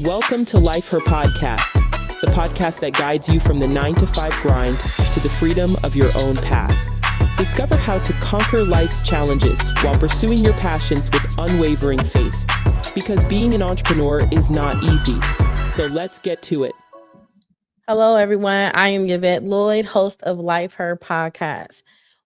Welcome to Life Her Podcast, the podcast that guides you from the 9-to-5 grind to the freedom of your own path. Discover how to conquer life's challenges while pursuing your passions with unwavering faith. Because being an entrepreneur is not easy. So let's get to it. Hello, everyone. I am Yvette Lloyd, host of Life Her Podcast.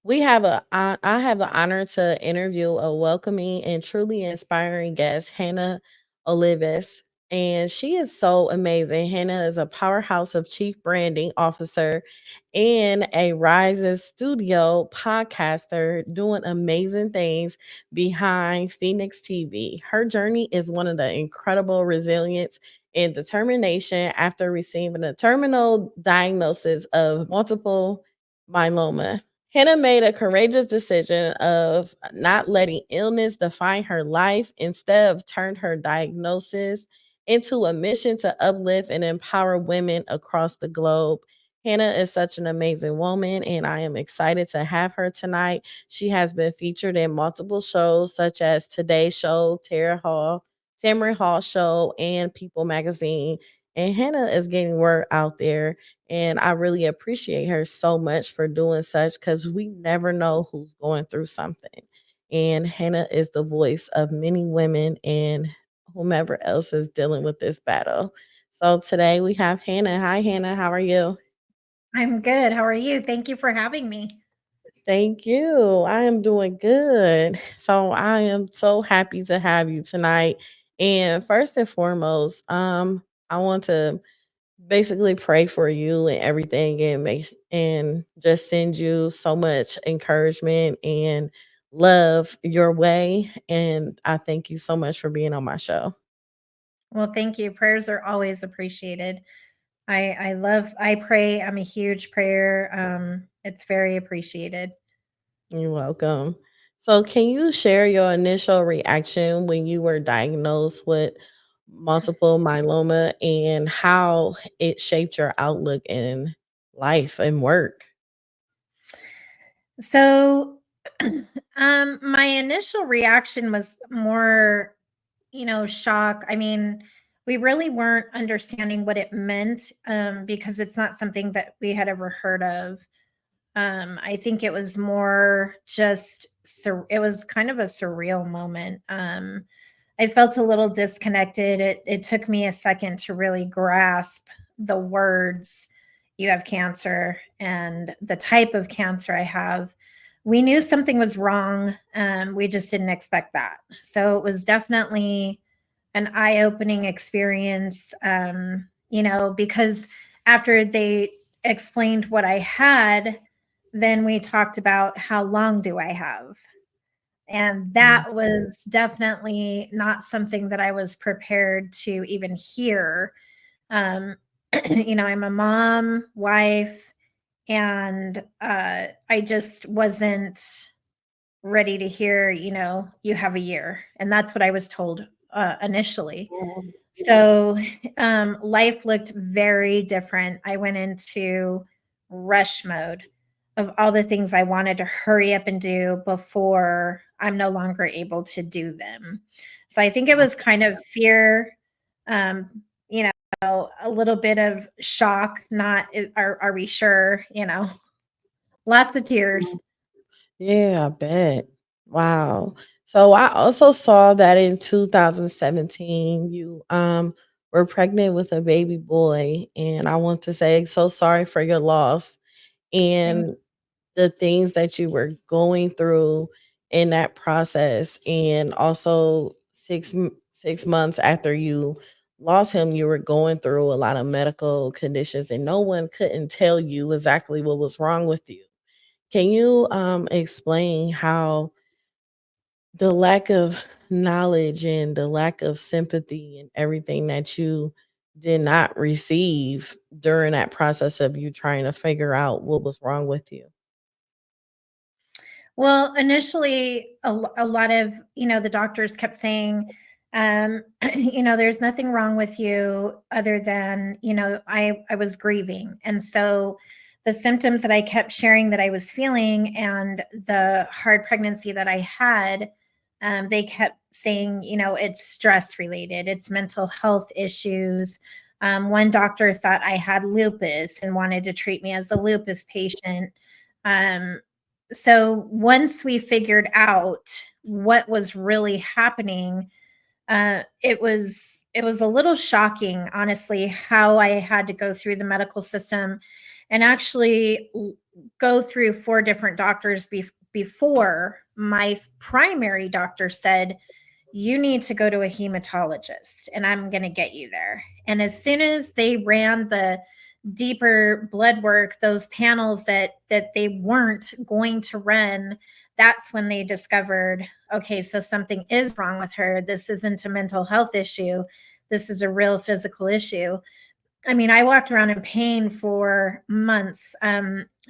I have the honor to interview a welcoming and truly inspiring guest, Hanna Olivas. And she is so amazing. Hanna is a powerhouse of chief branding officer and a Rises Studio podcaster doing amazing things behind FENIX TV. Her journey is one of the incredible resilience and determination after receiving a terminal diagnosis of multiple myeloma. Hannah made a courageous decision of not letting illness define her life, instead of turned her diagnosis into a mission to uplift and empower women across the globe. Hannah is such an amazing woman, and I am excited to have her tonight. She has been featured in multiple shows such as Today Show, Tamron Hall Show, and People Magazine. And Hannah is getting word out there, and I really appreciate her so much for doing such because we never know who's going through something. And Hannah is the voice of many women and whomever else is dealing with this battle. So today we have Hannah. Hi, Hannah. How are you? I'm good. How are you? Thank you for having me. Thank you. I am doing good. So I am so happy to have you tonight. And first and foremost, I want to basically pray for you and everything and just send you so much encouragement and love your way. And I thank you so much for being on my show. Well, thank you. Prayers are always appreciated. I pray. I'm a huge prayer. It's very appreciated. You're welcome. So, can you share your initial reaction when you were diagnosed with multiple myeloma and how it shaped your outlook in life and work? So, my initial reaction was more, shock. I mean, we really weren't understanding what it meant because it's not something that we had ever heard of. I think it was more just it was kind of a surreal moment. I felt a little disconnected. It took me a second to really grasp the words "you have cancer" and the type of cancer I have. We knew something was wrong. We just didn't expect that. So it was definitely an eye-opening experience. Because after they explained what I had, then we talked about how long do I have? And that was definitely not something that I was prepared to even hear. Um, I'm a mom, wife, and I just wasn't ready to hear, you have a year. And that's what I was told initially. So life looked very different. I went into rush mode of all the things I wanted to hurry up and do before I'm no longer able to do them. So I think it was kind of fear, um, a little bit of shock, not are we sure, lots of tears. Yeah, I bet. Wow. So I also saw that in 2017 you were pregnant with a baby boy, and I want to say so sorry for your loss Thank and the things that you were going through in that process. And also 6 months after you lost him, you were going through a lot of medical conditions, and no one couldn't tell you exactly what was wrong with you. Can you explain how the lack of knowledge and the lack of sympathy and everything that you did not receive during that process of you trying to figure out what was wrong with you? Well, initially, a lot of, the doctors kept saying, there's nothing wrong with you other than, I was grieving. And so the symptoms that I kept sharing that I was feeling and the hard pregnancy that I had, They kept saying, it's stress related, it's mental health issues. One doctor thought I had lupus and wanted to treat me as a lupus patient. So once we figured out what was really happening, it was a little shocking, honestly, how I had to go through the medical system and actually go through 4 different doctors before my primary doctor said, you need to go to a hematologist and I'm going to get you there. And as soon as they ran the deeper blood work, those panels that they weren't going to run, that's when they discovered, okay, so something is wrong with her. This isn't a mental health issue. This is a real physical issue. I mean, I walked around in pain for months,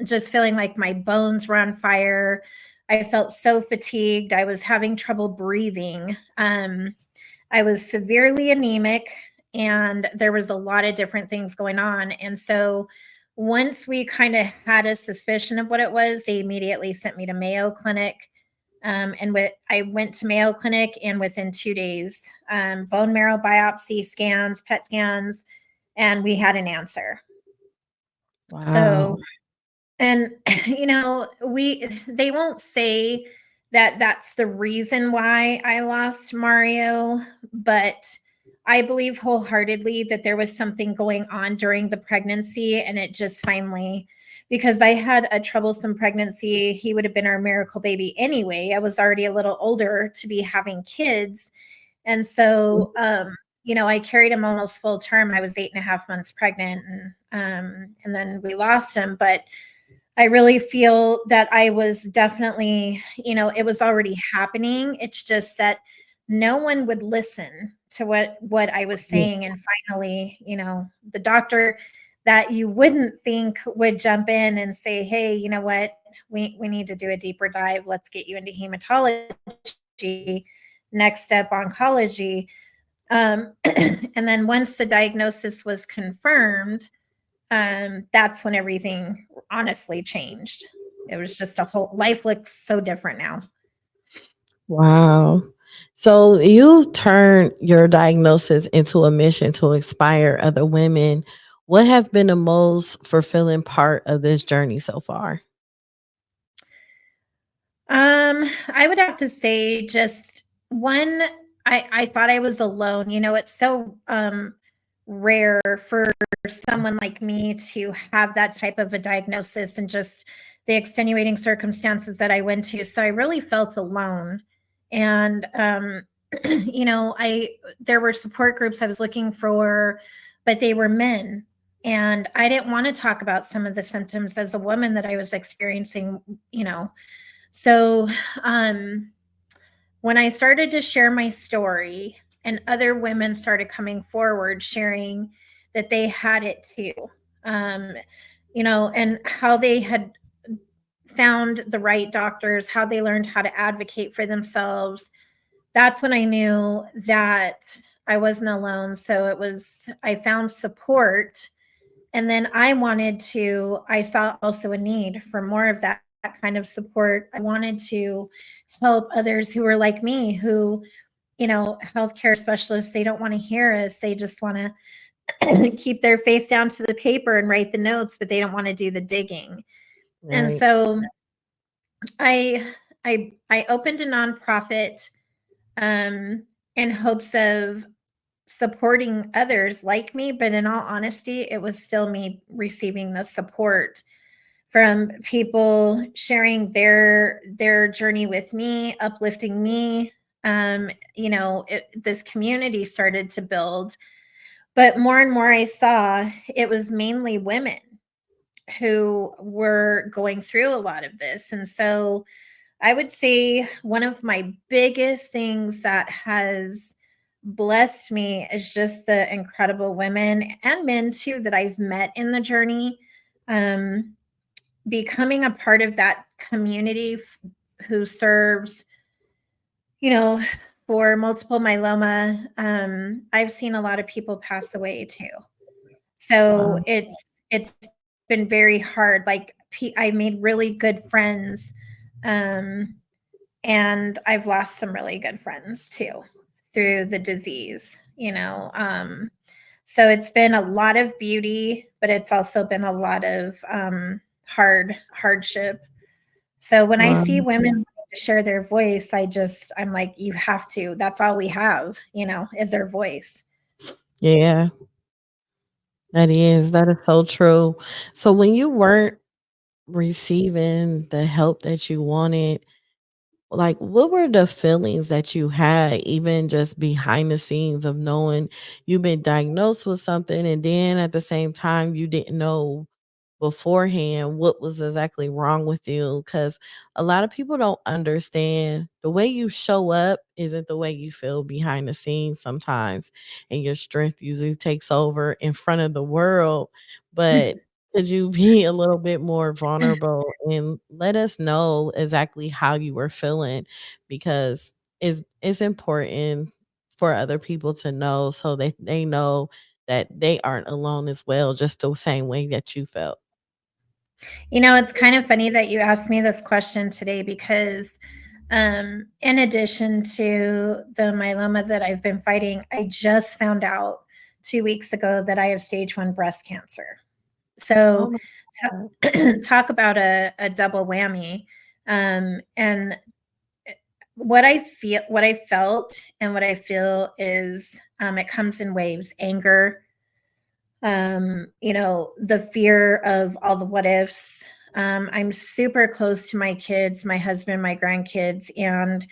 just feeling like my bones were on fire. I felt so fatigued. I was having trouble breathing. I was severely anemic, and there was a lot of different things going on. And so once we kind of had a suspicion of what it was, they immediately sent me to Mayo Clinic. I went to Mayo Clinic, and within 2 days, bone marrow biopsy scans, PET scans, and we had an answer. Wow. So, and they won't say that that's the reason why I lost Mario, but I believe wholeheartedly that there was something going on during the pregnancy, and it just finally, because I had a troublesome pregnancy, he would have been our miracle baby anyway. I was already a little older to be having kids. And so, I carried him almost full term. I was 8.5 months pregnant, and then we lost him. But I really feel that I was definitely, it was already happening. It's just that no one would listen to what I was saying. And finally, the doctor that you wouldn't think would jump in and say, hey, you know what, we need to do a deeper dive. Let's get you into hematology. Next step, oncology. And then once the diagnosis was confirmed, that's when everything honestly changed. It was just life looks so different now. Wow. So you turned your diagnosis into a mission to inspire other women. What has been the most fulfilling part of this journey so far? I would have to say just one, I thought I was alone. It's so rare for someone like me to have that type of a diagnosis and just the extenuating circumstances that I went to. So I really felt alone. And there were support groups I was looking for, but they were men. And I didn't want to talk about some of the symptoms as a woman that I was experiencing, So when I started to share my story, and other women started coming forward sharing that they had it too, and how they had found the right doctors, how they learned how to advocate for themselves, that's when I knew that I wasn't alone. So I found support. And then I saw also a need for more of that kind of support. I wanted to help others who were like me, who, healthcare specialists, they don't want to hear us. They just want to keep their face down to the paper and write the notes, but they don't want to do the digging. Right. And so I opened a nonprofit in hopes of supporting others like me, but in all honesty, it was still me receiving the support from people sharing their journey with me, uplifting me. This community started to build, but more and more I saw it was mainly women who were going through a lot of this. And so I would say one of my biggest things that has blessed me is just the incredible women and men too that I've met in the journey. Becoming a part of that community who serves, for multiple myeloma. I've seen a lot of people pass away too. So wow. It's been very hard. Like I made really good friends And I've lost some really good friends too through the disease, so it's been a lot of beauty, but it's also been a lot of hardship. So when I Wow. see women wanting to share their voice, I'm like, you have to. That's all we have, is their voice. Yeah, that is. That is so true. So when you weren't receiving the help that you wanted, like, what were the feelings that you had even just behind the scenes of knowing you've been diagnosed with something and then at the same time you didn't know beforehand what was exactly wrong with you? Because a lot of people don't understand the way you show up isn't the way you feel behind the scenes sometimes, and your strength usually takes over in front of the world. But could you be a little bit more vulnerable and let us know exactly how you were feeling? Because it's important for other people to know so that they know that they aren't alone as well, just the same way that you felt. It's kind of funny that you asked me this question today because, in addition to the myeloma that I've been fighting, I just found out 2 weeks ago that I have stage 1 breast cancer. Oh So, my god. talk about a double whammy. And what I felt, and what I feel is, it comes in waves: anger, the fear of all the what ifs. I'm super close to my kids, my husband, my grandkids, and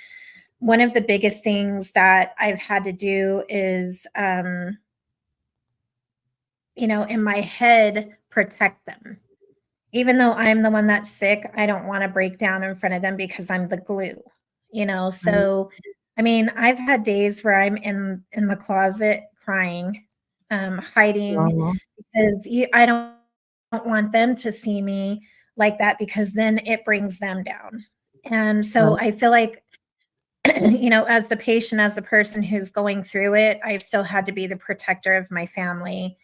one of the biggest things that I've had to do is, in my head, protect them. Even though I'm the one that's sick, I don't want to break down in front of them because I'm the glue, Right. So, I mean, I've had days where I'm in the closet crying, hiding, Wow. because I don't want them to see me like that, because then it brings them down. And so Right. I feel like, as the patient, as the person who's going through it, I've still had to be the protector of my family.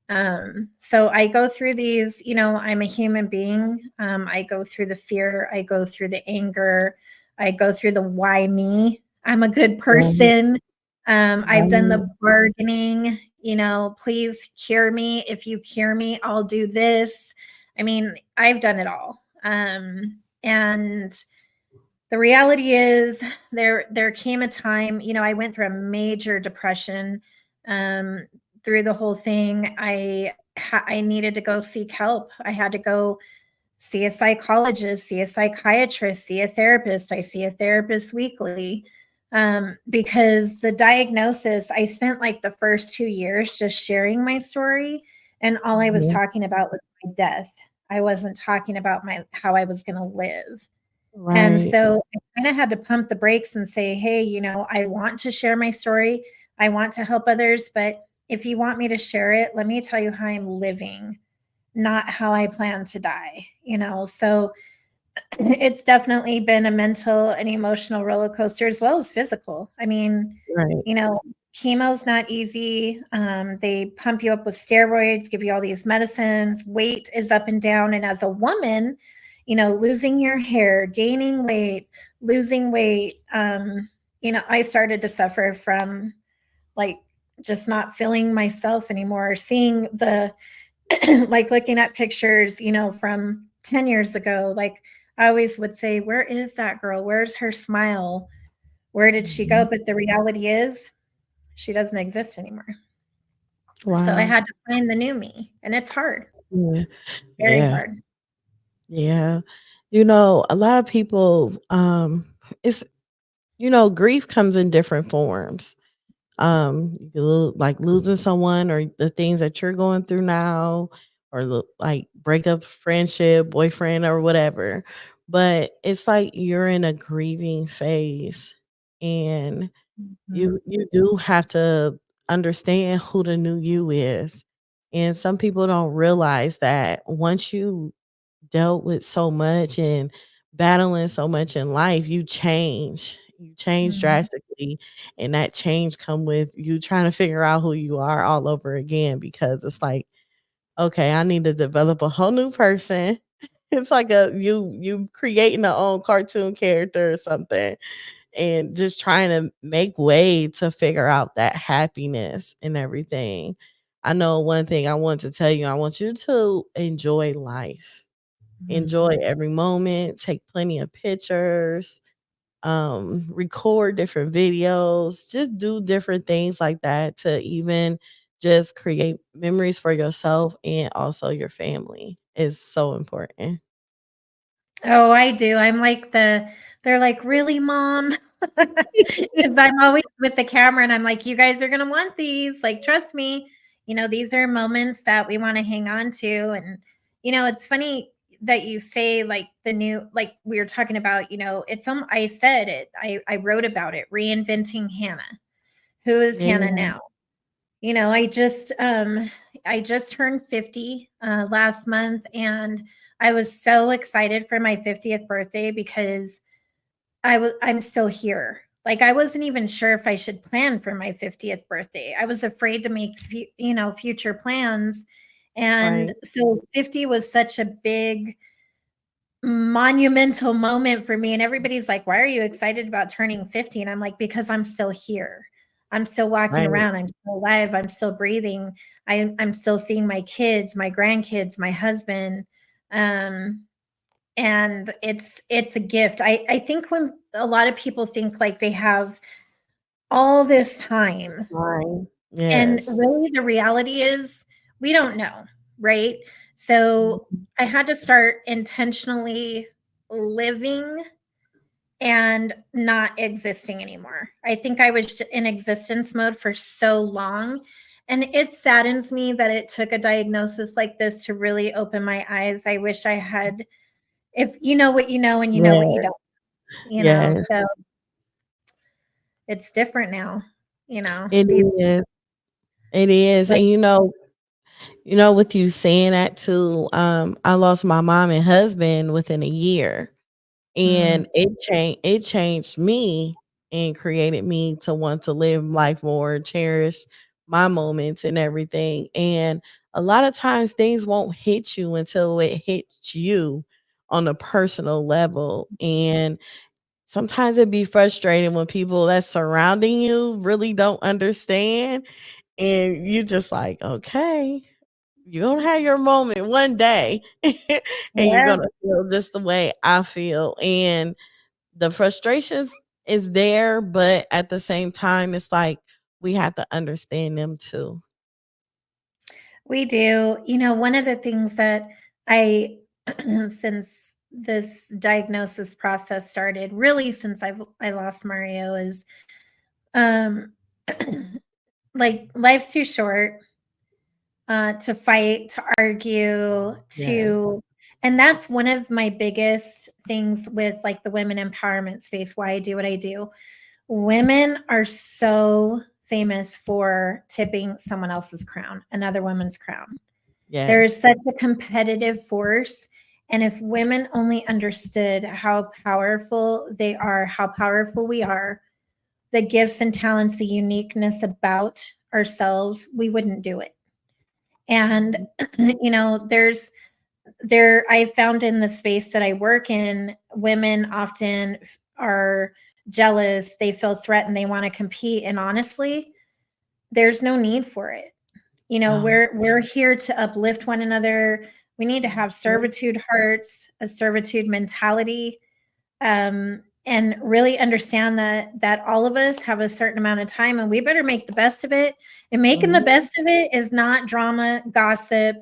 So I go through these, I'm a human being. I go through the fear, I go through the anger, I go through the why me. I'm a good Right. person. I've done Right. the bargaining, please cure me. If you cure me, I'll do this. I mean, I've done it all. And the reality is, there came a time, I went through a major depression. um, Through the whole thing, I needed to go seek help. I had to go see a psychologist, see a psychiatrist, see a therapist. I see a therapist weekly, because the diagnosis, I spent like the first 2 years just sharing my story, and all I was Mhm. talking about was my death. I wasn't talking about my how I was going to live. And Right. so I kind of had to pump the brakes and say, hey, I want to share my story. I want to help others. But if you want me to share it, let me tell you how I'm living, not how I plan to die. So it's definitely been a mental and emotional roller coaster, as well as physical. I mean, Right. you know, chemo's not easy. They pump you up with steroids, give you all these medicines. Weight is up and down. And as a woman, losing your hair, gaining weight, losing weight, I started to suffer from, like, just not feeling myself anymore, seeing the like looking at pictures, from 10 years ago. Like, I always would say, where is that girl? Where's her smile? Where did she go? Mhm. But the reality is, she doesn't exist anymore. So I Wow. had to find the new me, and it's hard, Yeah. very Yeah. hard. Yeah. A lot of people, it's grief comes in different forms. You can like losing someone or the things that you're going through now, or like breakup, friendship, boyfriend, or whatever. But it's like you're in a grieving phase, and Mhm. you do have to understand who the new you is. And some people don't realize that once you dealt with so much and battling so much in life, you change. You change Mhm. drastically, and that change come with you trying to figure out who you are all over again, because it's like, okay, I need to develop a whole new person It's like you creating a own cartoon character or something, and just trying to make way to figure out that happiness and everything. I know one thing I want to tell you, I want you to enjoy life. Enjoy Mhm. every moment, take plenty of pictures, record different videos, just do different things like that to even just create memories for yourself and also your family is so important. Oh, I do. I'm like they're like, "Really, mom?" Because I'm always with the camera and I'm like, "You guys are gonna want these, like, trust me." These are moments that we wanna hang on to, and, it's funny that you say, like, like, we were talking about, it's I said it, I wrote about it, reinventing Hannah. Who is Hannah Yeah, now? I just turned 50 last month, and I was so excited for my 50th birthday because I'm still here. Like, I wasn't even sure if I should plan for my 50th birthday. I was afraid to make future plans. And right. so 50 was such a big monumental moment for me, and everybody's like, "Why are you excited about turning 50?" And I'm like, "Because I'm still here. I'm still walking Right. around. I'm still alive. I'm still breathing. I'm still seeing my kids, my grandkids, my husband." Um, and it's a gift. I think when a lot of people think like they have all this time, Right. and Yes. really the reality is we don't know, right? So Mhm. I had to start intentionally living and not existing anymore. I think I was in existence mode for so long. And it saddens me that it took a diagnosis like this to really open my eyes. I wish I had, if you know what you know and you know what you Yes. don't, Yes. so it's different now, It these, is. It is. like, And with you saying that too, I lost my mom and husband within a year. mm, And it changed me and created me to want to live life more, cherish my moments and everything. And a lot of times things won't hit you until it hits you on a personal level. And sometimes it'd be frustrating when people that's surrounding you really don't understand. And you just like, okay, you're gonna have your moment one day and you're yeah. gonna feel just the way I feel. And the frustrations is there, but at the same time, it's like we have to understand them too. We do. One of the things that I, since this diagnosis process started, really since I lost Mario, is um, like life's too short to fight, to argue, Yes, and that's one of my biggest things with like the women empowerment space. Why I do what I do. Women are so famous for tipping someone else's crown, another woman's crown. There is yes, such a competitive force. And if women only understood how powerful they are, how powerful we are, the gifts and talents, the uniqueness about ourselves, we wouldn't do it. And, mhm, I found in the space that I work in, women often are jealous, they feel threatened, they want to compete. And honestly, there's no need for it. no, We're here to uplift one another. We need to have mhm, servitude hearts, a servitude mentality, and really understand that all of us have a certain amount of time, and we better make the best of it. And making the mhm, best of it is not drama, gossip,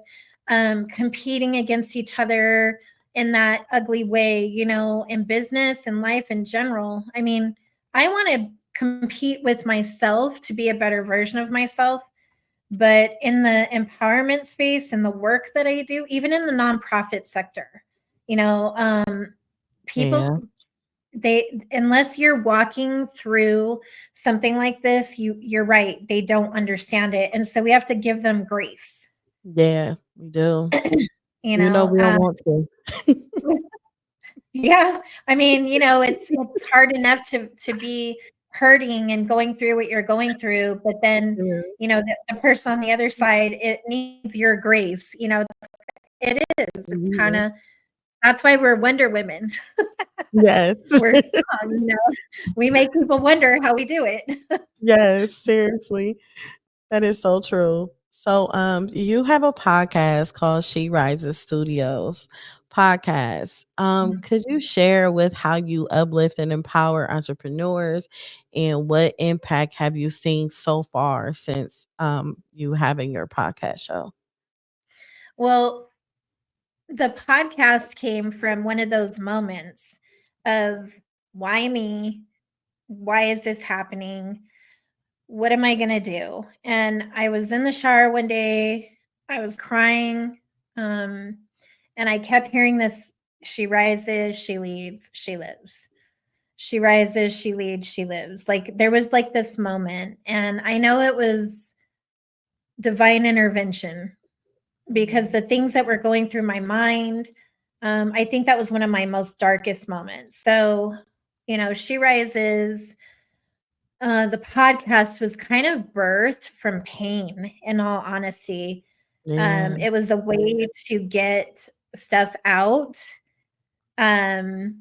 competing against each other in that ugly way. In business and life in general. I mean, I want to compete with myself to be a better version of myself, but in the empowerment space and the work that I do, even in the nonprofit sector, you know, people, yeah, they, unless you're walking through something like this, you're right, they don't understand it. And so we have to give them grace, yeah, we do. you Even though know. we don't want to. Yeah. I mean, it's hard enough to be hurting and going through what you're going through, but then, Yeah, the person on the other side, it needs your grace. It is. It's kind mhm, of That's why we're Wonder Women. Yes. We're strong, we make people wonder how we do it. Yes, seriously. That is so true. So, you have a podcast called She Rises Studios podcast. Could you share with how you uplift and empower entrepreneurs, and what impact have you seen so far since you having your podcast show? Well, the podcast came from one of those moments of, why me? Why is this happening? What am I going to do? And I was in the shower one day, I was crying, and I kept hearing this: she rises, she leads, she lives. She rises, she leads, she lives. Like, there was like this moment, and I know it was divine intervention, because the things that were going through my mind, I think that was one of my most darkest moments. So, She Rises, the podcast was kind of birthed from pain, in all honesty. Yeah. It was a way to get stuff out. And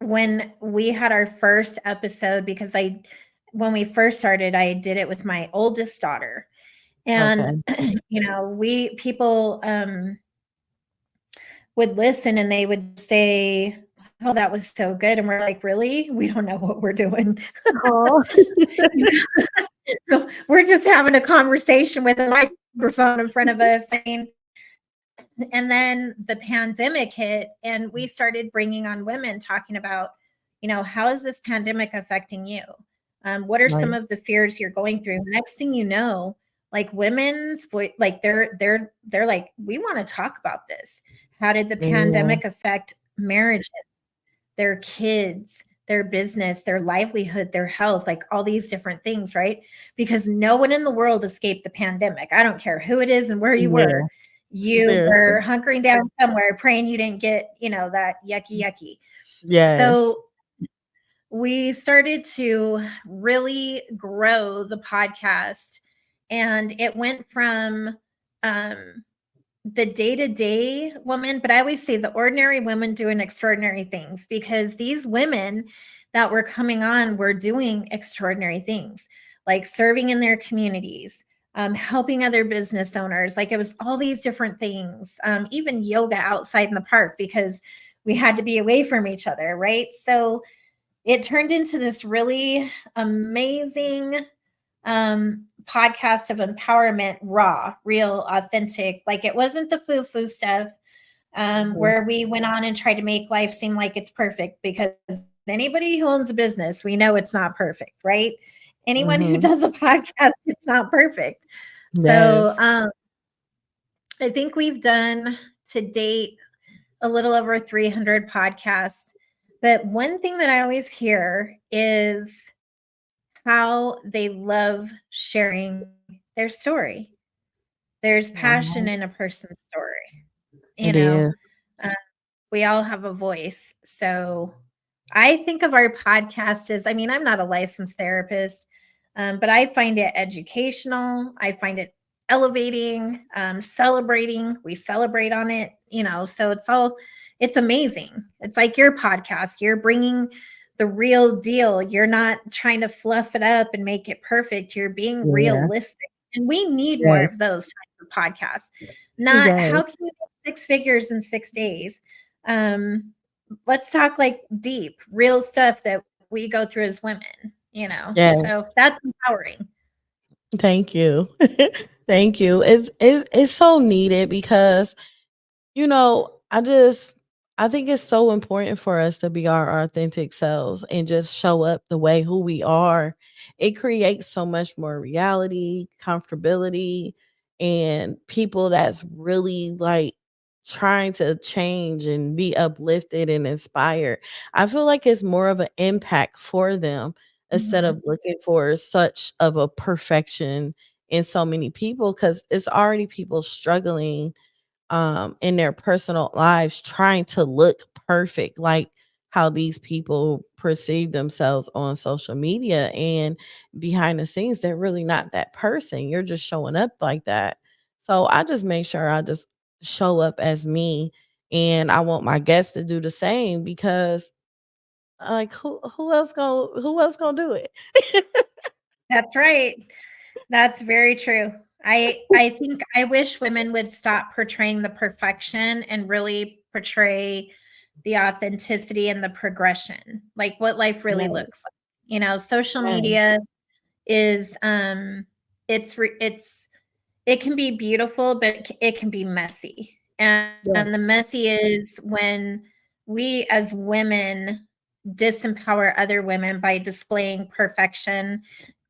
when we had our first episode, because when we first started, I did it with my oldest daughter. And, Okay. people would listen and they would say, "Oh, that was so good." And we're like, "Really? We don't know what we're doing." Oh. We're just having a conversation with a microphone in front of us. I mean, and then the pandemic hit, and we started bringing on women talking about, how is this pandemic affecting you? What are some Right. of the fears you're going through? Next thing you know, like, women's voice, like, they're like, we want to talk about this. How did the Yeah. pandemic affect marriages, their kids, their business, their livelihood, their health, like all these different things, right? Because no one in the world escaped the pandemic. I don't care who it is and where you Yeah. were. You Seriously. were hunkering down somewhere, praying you didn't get, that yucky. Yes. So we started to really grow the podcast, and it went from um, the day-to-day woman, but I always say the ordinary women doing extraordinary things, because these women that were coming on were doing extraordinary things, like serving in their communities, helping other business owners. Like, it was all these different things, even yoga outside in the park, because we had to be away from each other, right? So it turned into this really amazing podcast of empowerment, raw, real, authentic. Like, it wasn't the foo-foo stuff, Mhm. where we went on and tried to make life seem like it's perfect, because anybody who owns a business, we know it's not perfect, right? Anyone who Mhm. does a podcast, it's not perfect. So Yes. I think we've done to date a little over 300 podcasts. But one thing that I always hear is how they love sharing their story. There's passion Wow. in a person's story. You It know, is. uh, we all have a voice. So I think of our podcast as, I mean, I'm not a licensed therapist, but I find it educational. I find it elevating, celebrating. We celebrate on it, so it's amazing. It's like your podcast. You're bringing the real deal. You're not trying to fluff it up and make it perfect. You're being Yeah. realistic. And we need more Yes. of those types of podcasts. Not, Yes. how can you get 6 figures in 6 days? Let's talk like deep, real stuff that we go through as women, Yes. so that's empowering. Thank you. Thank you. It's so needed because I think it's so important for us to be our authentic selves and just show up the way who we are. It creates so much more reality, comfortability, and people that's really like trying to change and be uplifted and inspired. I feel like it's more of an impact for them instead Mhm. of looking for such of a perfection in so many people, because it's already people struggling in their personal lives trying to look perfect like how these people perceive themselves on social media, and behind the scenes they're really not that person. You're just showing up like that. So I just make sure I just show up as me, and I want my guests to do the same because like who else gonna do it? That's right. That's very true. I think I wish women would stop portraying the perfection and really portray the authenticity and the progression, like what life really Right, looks like. You know, social right. media is it's it can be beautiful, but it can be messy. And the Yes, messy is when we as women disempower other women by displaying perfection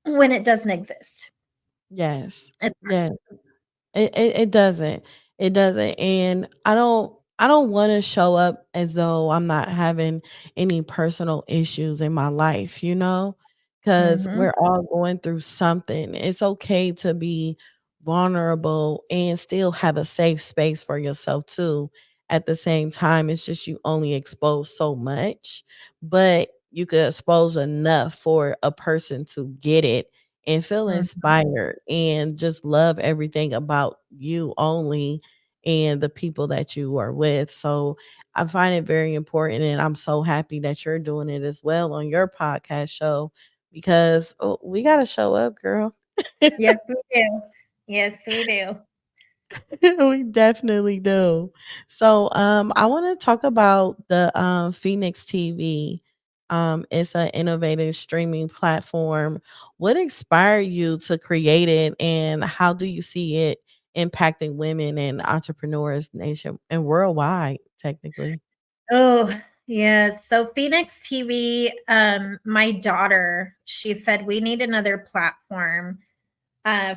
when it doesn't exist. yes, It's yes. It doesn't. It doesn't, and I don't wanna show up as though I'm not having any personal issues in my life, you know, because 'Cause mhm. we're all going through something. It's okay to be vulnerable and still have a safe space for yourself too. At the same time, it's just you only expose so much, but you could expose enough for a person to get it and feel Mhm. inspired and just love everything about you only and the people that you are with. So I find it very important, and I'm so happy that you're doing it as well on your podcast show because we got to show up, girl. Yes, we do. Yes, we do. We definitely do. So I want to talk about the Phoenix TV. It's an innovative streaming platform. What inspired you to create it, and how do you see it impacting women and entrepreneurs nation and worldwide technically? Oh, yeah. So Phoenix TV, my daughter, she said we need another platform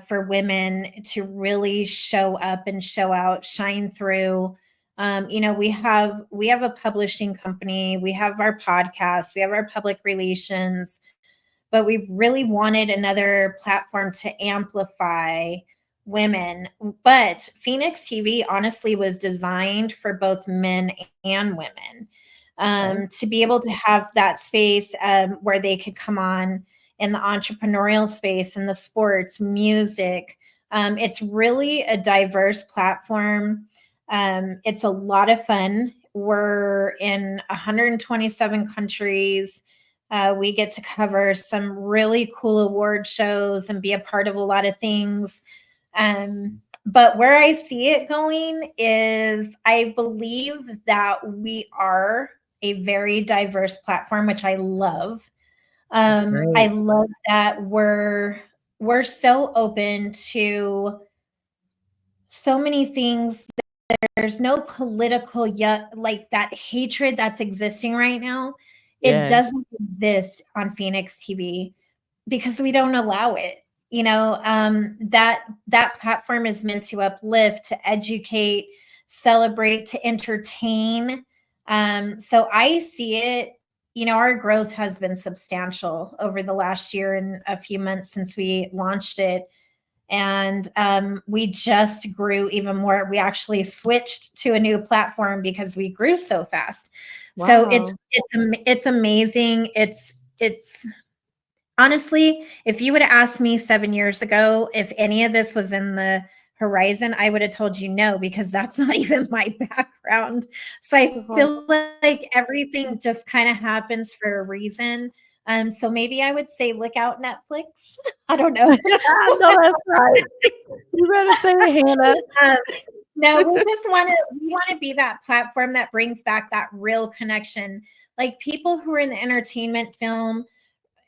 for women to really show up and show out, shine through. You know, we have a publishing company, we have our podcast, we have our public relations, but we really wanted another platform to amplify women. But Phoenix TV honestly was designed for both men and women, Okay. to be able to have that space where they could come on in the entrepreneurial space, in the sports, music. It's really a diverse platform. It's a lot of fun. We're in 127 countries. We get to cover some really cool award shows and be a part of a lot of things. But where I see it going is I believe that we are a very diverse platform, which I love. That's I great. love that we're so open to so many things. There's no political yet like that hatred that's existing right now. It Yes. doesn't exist on Phoenix TV because we don't allow it. You know, that platform is meant to uplift, to educate, celebrate, to entertain. So I see it. You know, our growth has been substantial over the last year and a few months since we launched it, and we just grew even more. We actually switched to a new platform because we grew so fast. So Wow. it's amazing. It's honestly, if you would have asked me 7 years ago if any of this was in the horizon, I would have told you no, because that's not even my background. So I Wow. feel like everything just kind of happens for a reason. So maybe I would say look out Netflix. I don't know. I know that's right. You better say it, Hannah. Um, no, we want to be that platform that brings back that real connection. Like people who are in the entertainment, film,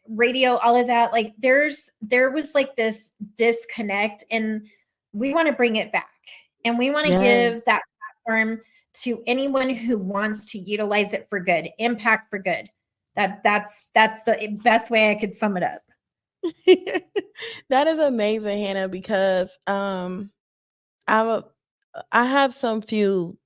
radio, all of that, like there was like this disconnect, and we want to bring it back. And we want to Yes. give that platform to anyone who wants to utilize it for good, impact for good. That's the best way I could sum it up. That is amazing, Hannah, because I'm a I have some few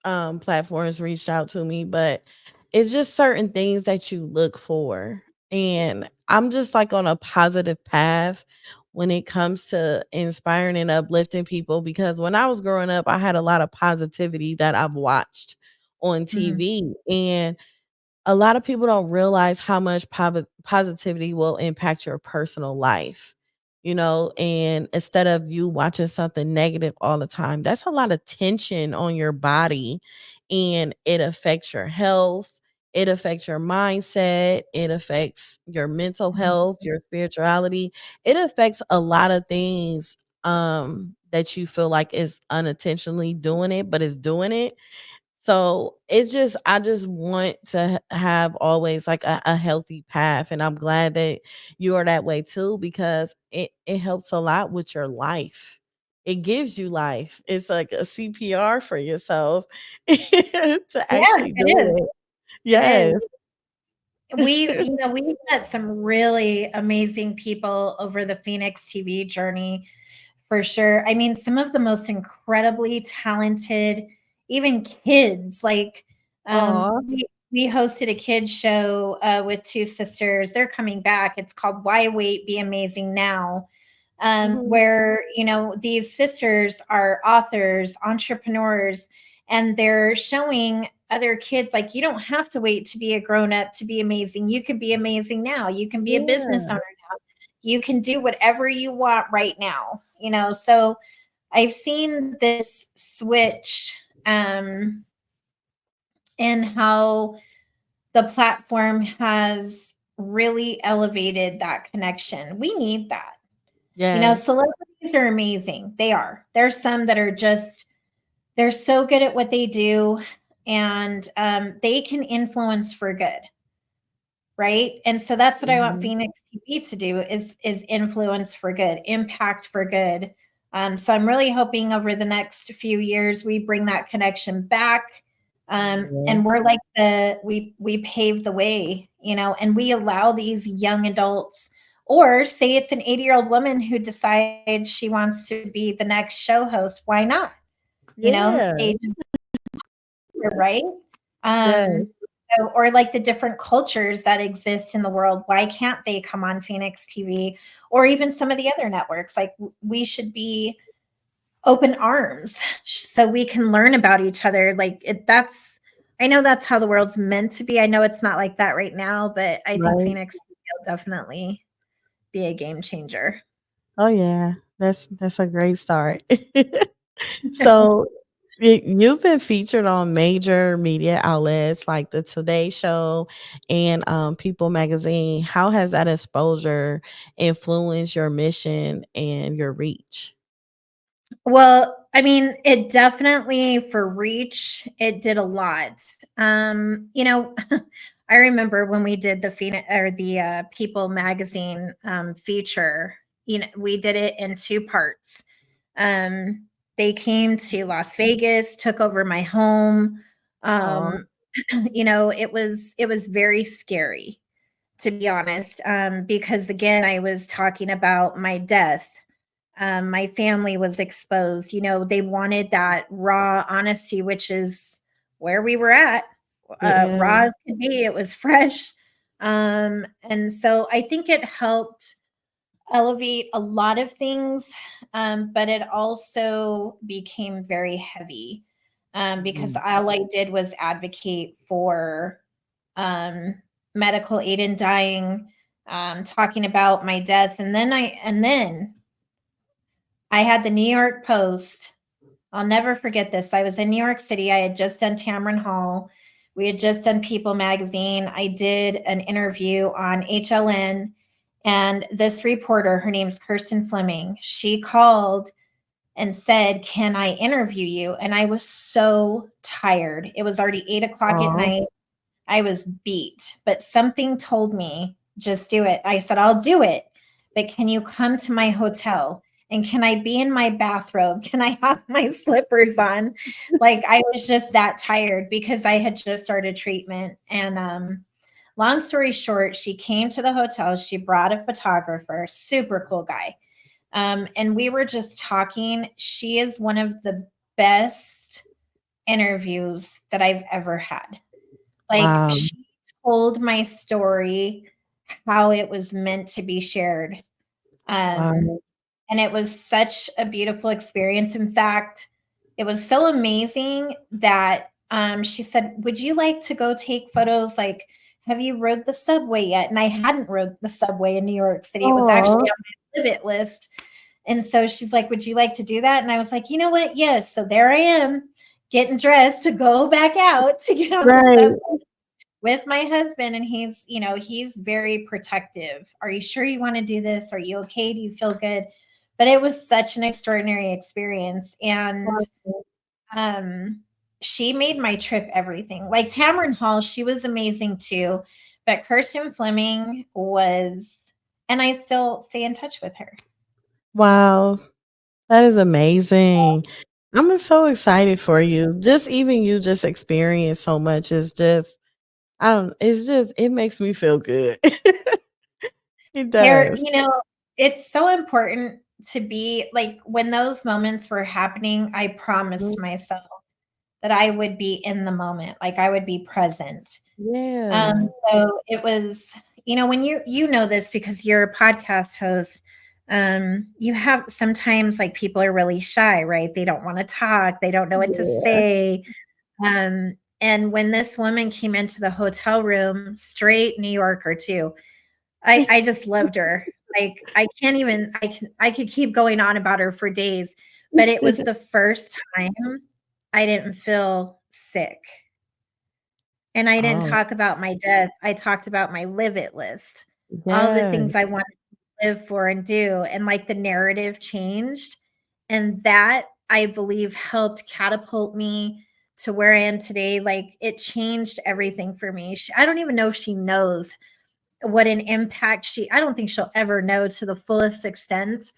platforms reached out to me, but it's just certain things that you look for. And I'm just like on a positive path when it comes to inspiring and uplifting people because when I was growing up, I had a lot of positivity that I've watched on Mhm. TV. And a lot of people don't realize how much positivity will impact your personal life. and instead of you watching something negative all the time, that's a lot of tension on your body, and it affects your health. It affects your mindset. It affects your mental health, your spirituality. It affects a lot of things that you feel like is unintentionally doing it, but it's doing it. So I just want to have always like a healthy path. And I'm glad that you are that way too, because it helps a lot with your life. It gives you life. It's like a CPR for yourself to Yeah, actually it is. do it. It Yes. is. We met some really amazing people over the FENIX TV journey, for sure. I mean, some of the most incredibly talented, even kids. Like, Aw. we hosted a kids show with two sisters. They're coming back. It's called Why Wait, Be Amazing Now. Mhm. Where these sisters are authors, entrepreneurs, and they're showing other kids, like, you don't have to wait to be a grown up to be amazing. You can be amazing now. You can be a business Yeah. owner now. You can do whatever you want right now. So I've seen this switch in how the platform has really elevated that connection. We need that. Yes. Celebrities are amazing. They are. There's some that are just, they're so good at what they do, and they can influence for good. Right. And so that's what I want Mhm. FENIX TV to do, is influence for good, impact for good. So I'm really hoping over the next few years we bring that connection back. Yeah. And we're like we pave the way, and we allow these young adults, or say it's an 80-year-old woman who decides she wants to be the next show host. Why not? Yeah. Age is right. Yes. Or like the different cultures that exist in the world. Why can't they come on FENIX TV, or even some of the other networks? Like, we should be open arms so we can learn about each other. Like, I know that's how the world's meant to be. I know it's not like that right now, but I think Right. FENIX TV will definitely be a game changer. Oh yeah. That's a great start. So you've been featured on major media outlets like the Today Show and People Magazine. How has that exposure influenced your mission and your reach? Well, I mean, it definitely, for reach, it did a lot. I remember when we did the People magazine feature. We did it in two parts. Um, they came to Las Vegas, took over my home. Oh, Um, it was very scary, to be honest, because again, I was talking about my death. My family was exposed. They wanted that raw honesty, which is where we were at. yeah. Raw as could be. It was fresh. And so I think it helped elevate a lot of things, but it also became very heavy, because Mhm. all I did was advocate for um, medical aid in dying, talking about my death, and then I had the New York Post. I'll never forget this. I was in New York City. I had just done Tamron Hall. We had just done People Magazine. I did an interview on HLN. And this reporter, her name's Kirsten Fleming, she called and said, "Can I interview you?" And I was so tired. It was already 8 o'clock at Oh, night. I was beat, but something told me, just do it. I said, "I'll do it, but can you come to my hotel? And can I be in my bathrobe? Can I have my slippers on?" Like, I was just that tired because I had just started treatment. And long story short, she came to the hotel. She brought a photographer, super cool guy. And we were just talking. She is one of the best interviews that I've ever had. Like, wow. she told my story how it was meant to be shared. Um, Wow. and it was such a beautiful experience. In fact, it was so amazing that she said, "Would you like to go take photos? Like, have you rode the subway yet?" And I hadn't rode the subway in New York City. It was actually Oh, on my live it list. And so she's like, would you like to do that? And I was like, you know what? Yes. So there I am getting dressed to go back out to get on the Right. subway with my husband. And he's very protective. Are you sure you want to do this? Are you okay? Do you feel good? But it was such an extraordinary experience. And she made my trip everything. Like Tamron Hall, she was amazing too. But Kirsten Fleming was, and I still stay in touch with her. Wow. That is amazing. I'm so excited for you. Just even you just experience so much is just I don't it's just it makes me feel good. It There, does. it's so important to be like when those moments were happening, I promised Mm, myself that I would be in the moment, like I would be present. yeah. So it was, when you know this because you're a podcast host, you have sometimes like people are really shy, right? They don't want to talk, they don't know what to Yeah. say. And when this woman came into the hotel room, straight New Yorker too, I just loved her. Like I could keep going on about her for days, but it was the first time I didn't feel sick. And I didn't Oh, talk about my death. I talked about my live it list. All the yeah. things I wanted to live for and do, and like the narrative changed. And that I believe helped catapult me to where I am today. Like it changed everything for me. I don't even know if she knows what an impact I don't think she'll ever know to the fullest extent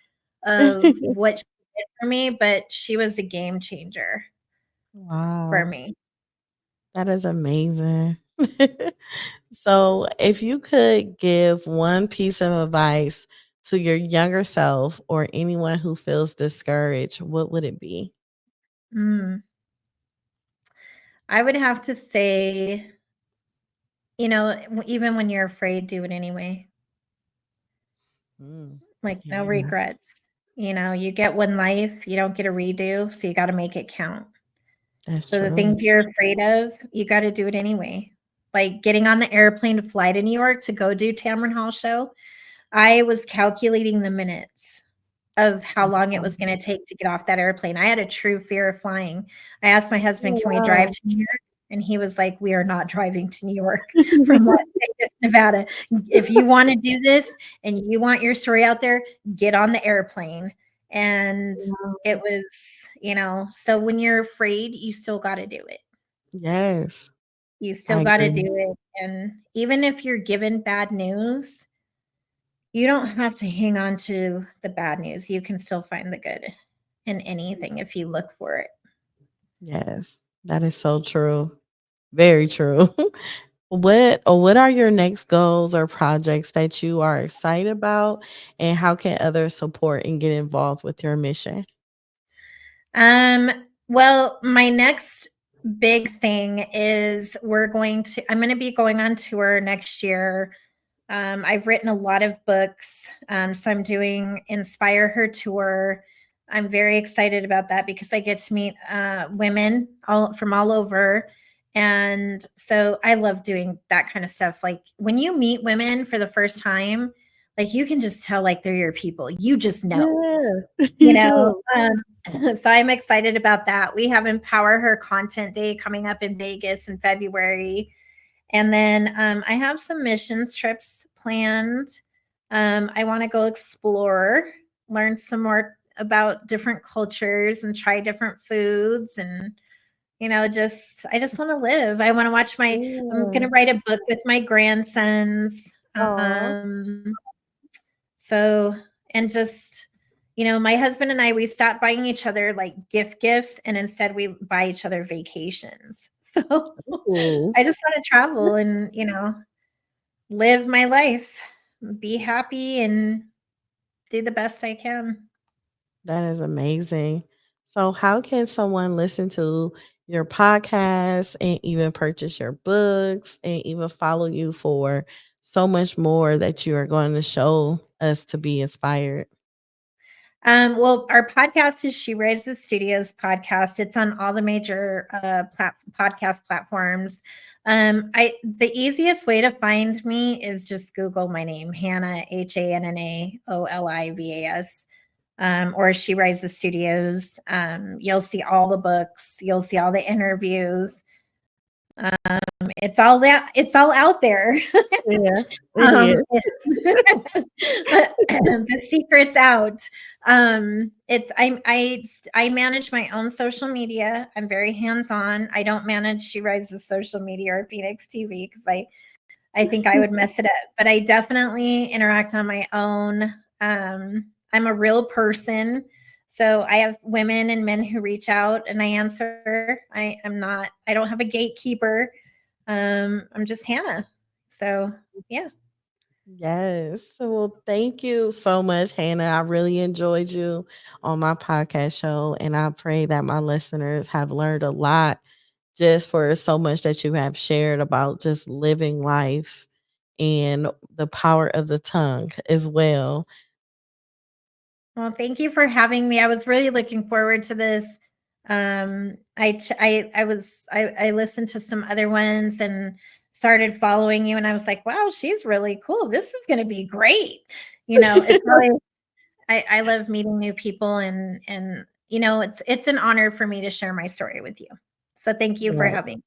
of what she did for me, but she was a game changer for Wow. me. That is amazing. So, if you could give one piece of advice to your younger self or anyone who feels discouraged, what would it be? Mm. I would have to say, even when you're afraid, do it anyway. Mm, Like no yeah, regrets. You get one life, you don't get a redo, so you got to make it count. that's So the true. things you're afraid of, you got to do it anyway. Like getting on the airplane to fly to New York to go do Tamron Hall show, I was calculating the minutes of how long it was going to take to get off that airplane. I had a true fear of flying. I asked my husband, Oh, "Can we drive wow. to New York?" And he was like, "We are not driving to New York from Las Vegas, Nevada. If you want to do this and you want your story out there, get on the airplane." And it was, so when you're afraid, you still got to do it. Yes, You still I got to do agree. it. And even if you're given bad news, you don't have to hang on to the bad news. You can still find the good in anything if you look for it. Yes, that is so true. Very true. What are your next goals or projects that you are excited about, and how can others support and get involved with your mission? Um, well, my next big thing is I'm going to be going on tour next year. I've written a lot of books. So I'm doing Inspire Her Tour. I'm very excited about that because I get to meet women from all over. And so I love doing that kind of stuff. Like when you meet women for the first time, like you can just tell like they're your people. You just know, Yeah, you you know. do. So I'm excited about that. We have Empower Her Content Day coming up in Vegas in February. And then I have some missions trips planned. I want to go explore, learn some more about different cultures and try different foods and I just want to live. I want to I'm going Yeah. to write a book with my grandsons. Aw. So and just my husband and I, we stopped buying each other like gifts and instead we buy each other vacations. So Ooh, I just want to travel and, live my life, be happy and do the best I can. that is amazing. So, how can someone listen to your podcast and even purchase your books and even follow you for so much more that you are going to show us to be inspired? Well, our podcast is She Raises Studios podcast. It's on all the major podcast platforms. The easiest way to find me is just Google my name, Hanna, Hanna Olivas, or She Raises Studios. You'll see all the books. You'll see all the interviews. It's all out there. Yeah, it The secret's out. I manage my own social media. I'm very hands-on. I don't manage She Rises social media or FENIX TV because I think I would mess it up. But I definitely interact on my own. I'm a real person. So I have women and men who reach out and I answer. I don't have a gatekeeper. I'm just Hanna. So yeah. Yes. Well, thank you so much, Hannah. I really enjoyed you on my podcast show, and I pray that my listeners have learned a lot just for so much that you have shared about just living life and the power of the tongue as well. Well, thank you for having me. I was really looking forward to this. I listened to some other ones and started following you, and I was like, wow, she's really cool. This is going to be great. It's really, I love meeting new people, and it's an honor for me to share my story with you. So thank you for having me.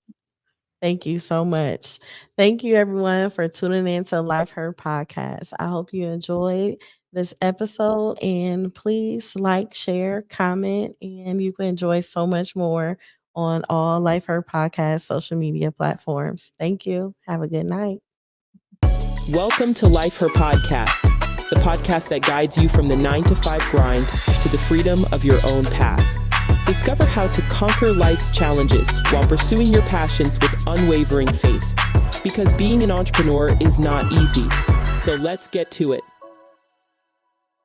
Thank you so much. Thank you, everyone, for tuning in to Life Her podcast. I hope you enjoyed this episode, and please like, share, comment, and you can enjoy so much more on all Life Her podcast social media platforms. Thank you. Have a good night. Welcome to Life Her podcast, the podcast that guides you from the 9-to-5 grind to the freedom of your own path. Discover how to conquer life's challenges while pursuing your passions with unwavering faith. Because being an entrepreneur is not easy. So let's get to it.